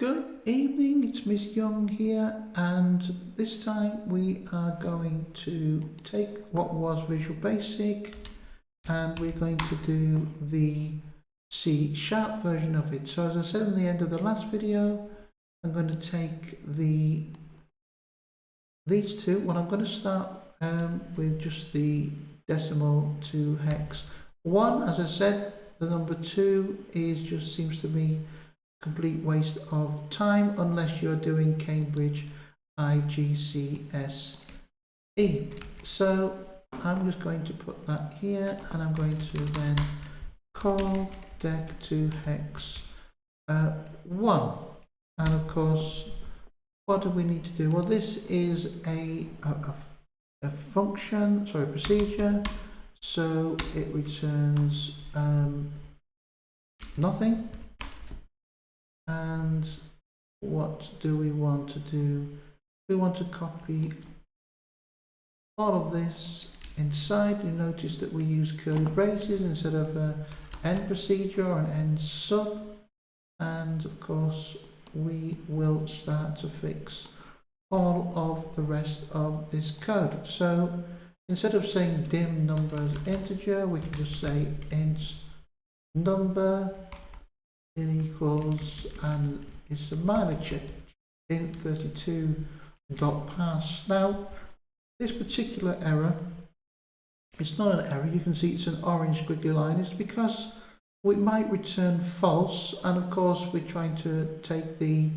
Good evening, it's Miss Young here, and this time we are going to take what was Visual Basic and we're going to do the C# version of it. So as I said in the end of the last video, I'm going to take these two. Well, I'm going to start with just the decimal to hex 1. As I said, the number 2 seems to be complete waste of time unless you're doing Cambridge GCSE. So I'm just going to put that here, and I'm going to then call dec to hex 1. And of course, what do we need to do? Well, this is a function, sorry, procedure. So it returns nothing. And what do we want to do? We want to copy all of this inside. You notice that we use curly braces instead of an end procedure or an end sub. And of course, we will start to fix all of the rest of this code. So instead of saying dim number as integer, we can just say int number equals, and it's a minor check, int 32.parse. Now, this particular error, it's not an error. You can see it's an orange squiggly line. It's because we might return false, and of course we're trying to take the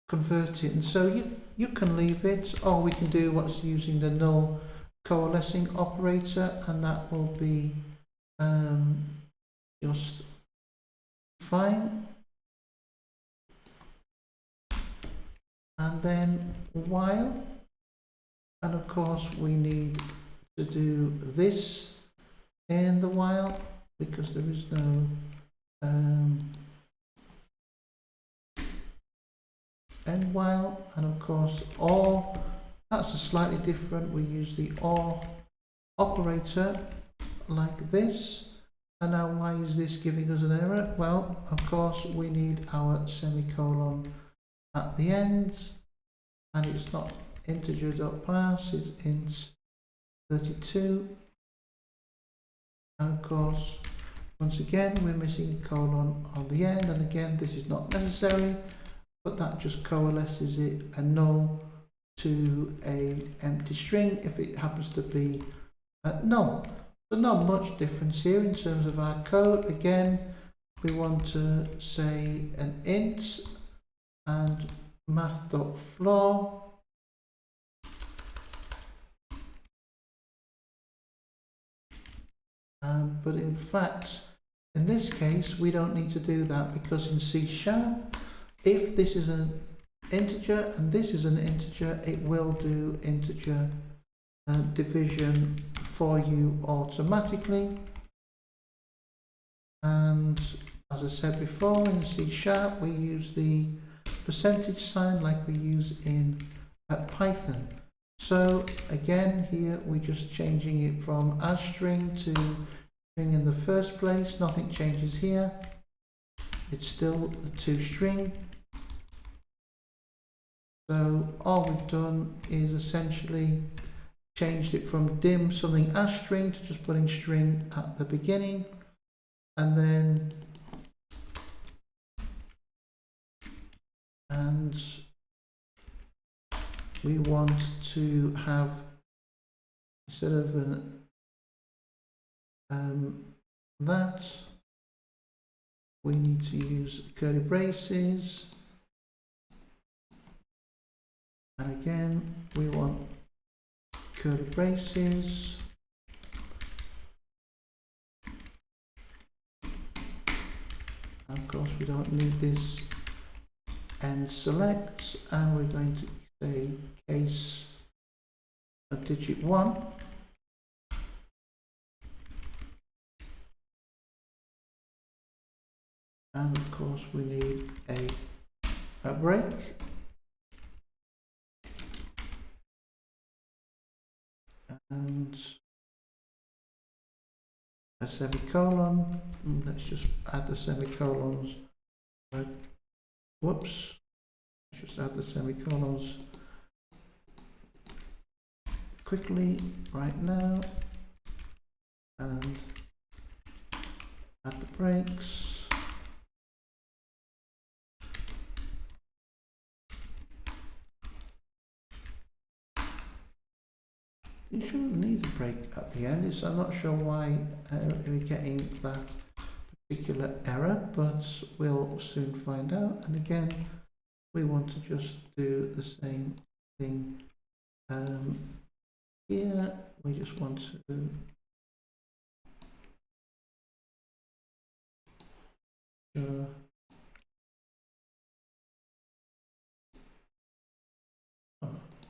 convert it, and so you can leave it, or we can do what's using the null coalescing operator, and that will be just fine. And then while, and of course we need to do this in the while because there is no end while, and of course or, that's a slightly different. We use the or operator like this. And now why is this giving us an error? Well, of course we need our semicolon at the end, and it's not integer.parse, it's int 32. And of course, once again, we're missing a colon on the end, and again, this is not necessary, but that just coalesces it a null to a empty string if it happens to be null. So not much difference here in terms of our code. Again, we want to say an int and math.floor. But in fact, in this case, we don't need to do that because in C#, if this is an integer and this is an integer, it will do integer division for you automatically. And as I said before, in C# we use the percentage sign like we use in Python. So again, here we're just changing it from as string to string in the first place. Nothing changes here. It's still a toString. So all we've done is essentially changed it from dim something as string to just putting string at the beginning, and then we want to have, instead of that, we need to use curly braces, and again we want curly braces, and of course we don't need this end select, and we're going to say case of digit 1, and of course we need a break. And a semicolon. Let's just add the semicolons. Whoops, just add the semicolons quickly right now and add the breaks. You shouldn't need a break at the end. I'm not sure why we're getting that particular error, but we'll soon find out. And again, we want to just do the same thing here. We just want to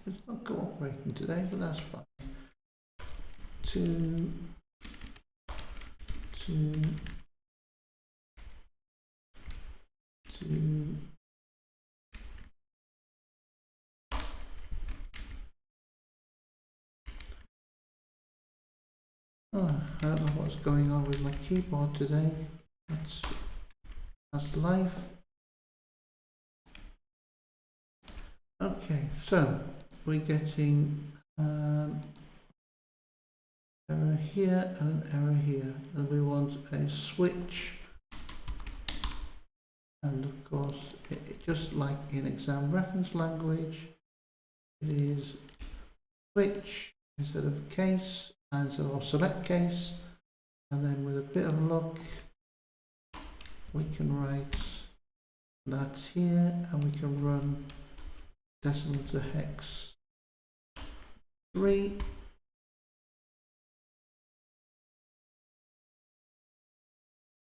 it's not cooperating today, but that's fine. Two. Oh, I don't know what's going on with my keyboard today. That's life. Okay, so we're getting error here and an error here, and we want a switch. And of course, just like in exam reference language, it is switch instead of case, or select case, and then with a bit of luck, we can write that here, and we can run decimal to hex 3.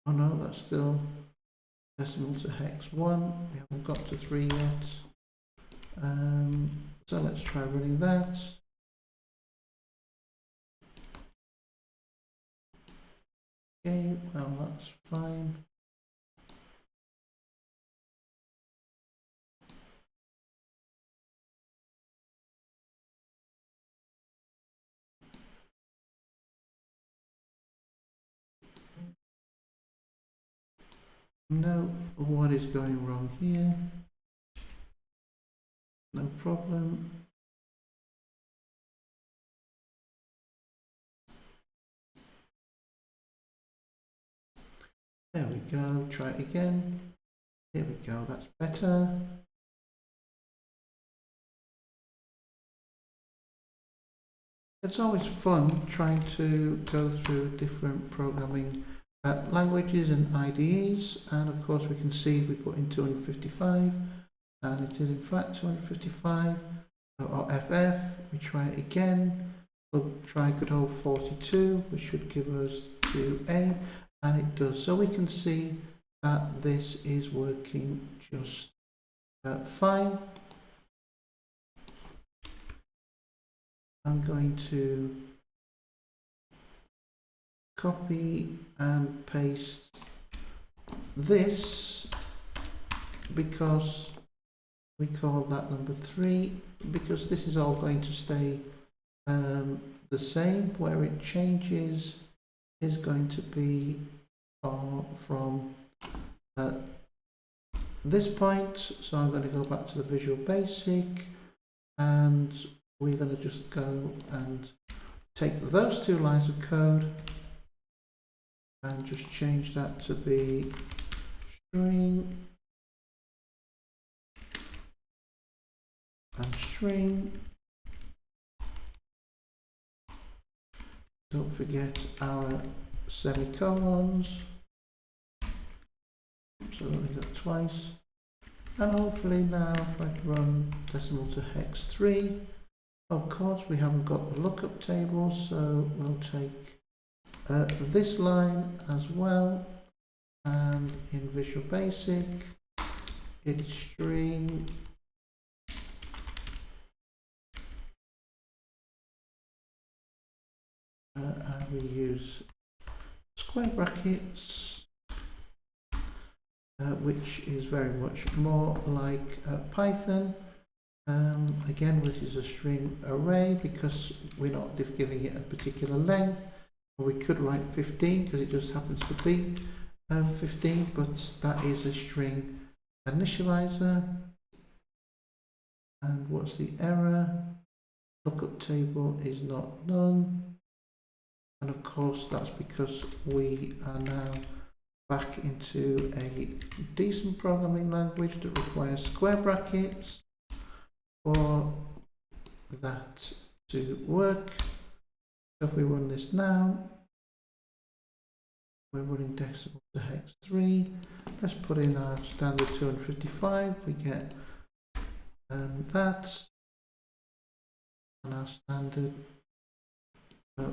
Oh no, that's still decimal to hex 1. We haven't got to 3 yet. So let's try running that. Okay, well that's fine. No, what is going wrong here? No problem. There we go, try it again. Here we go, that's better. It's always fun trying to go through different programming languages and IDEs, and of course we can see we put in 255 and it is in fact 255, or FF. We try it again, we'll try good old 42, which should give us 2A, and it does. So we can see that this is working just fine. I'm going to copy and paste this because we call that number 3, because this is all going to stay the same. Where it changes is going to be from this point. So I'm going to go back to the Visual Basic, and we're going to just go and take those 2 lines of code and just change that to be string and string. Don't forget our semicolons. So I'll do that twice. And hopefully now if I run decimal to hex 3, of course we haven't got the lookup table, so we'll take this line as well, and in Visual Basic it's string and we use square brackets, which is very much more like Python. Again, this is a string array because we're not giving it a particular length. We could write 15 because it just happens to be 15, but that is a string initializer. And what's the error? Lookup table is not done. And of course that's because we are now back into a decent programming language that requires square brackets for that to work. So if we run this now, we're running decimal to hex 3. Let's put in our standard 255. We get that, and our standard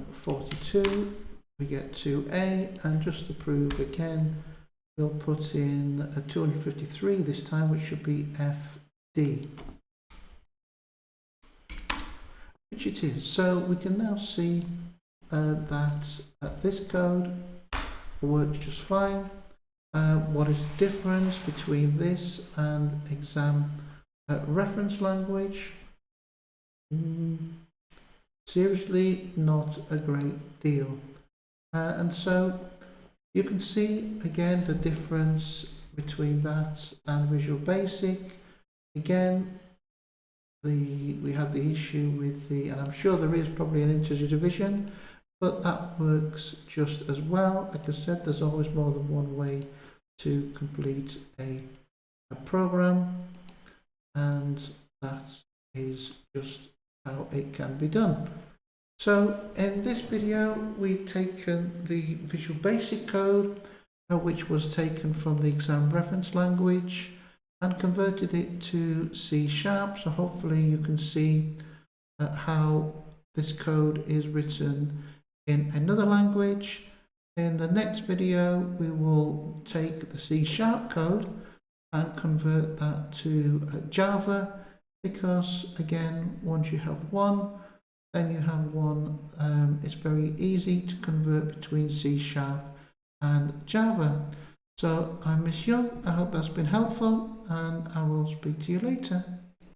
42. We get 2A, and just to prove again, we'll put in a 253 this time, which should be FD, which it is. So we can now see that this code works just fine. What is the difference between this and exam reference language? Seriously, not a great deal. And so you can see again the difference between that and Visual Basic. Again, we had the issue with and I'm sure there is probably an integer division, but that works just as well. Like I said, there's always more than one way to complete a program, and that is just how it can be done. So in this video, we've taken the Visual Basic code, which was taken from the exam reference language, and converted it to C#. So hopefully you can see how this code is written in another language. In the next video, we will take the C# code and convert that to Java, because again, once you have one, then you have one. It's very easy to convert between C# and Java. So I'm Miss Young. I hope that's been helpful, and I will speak to you later.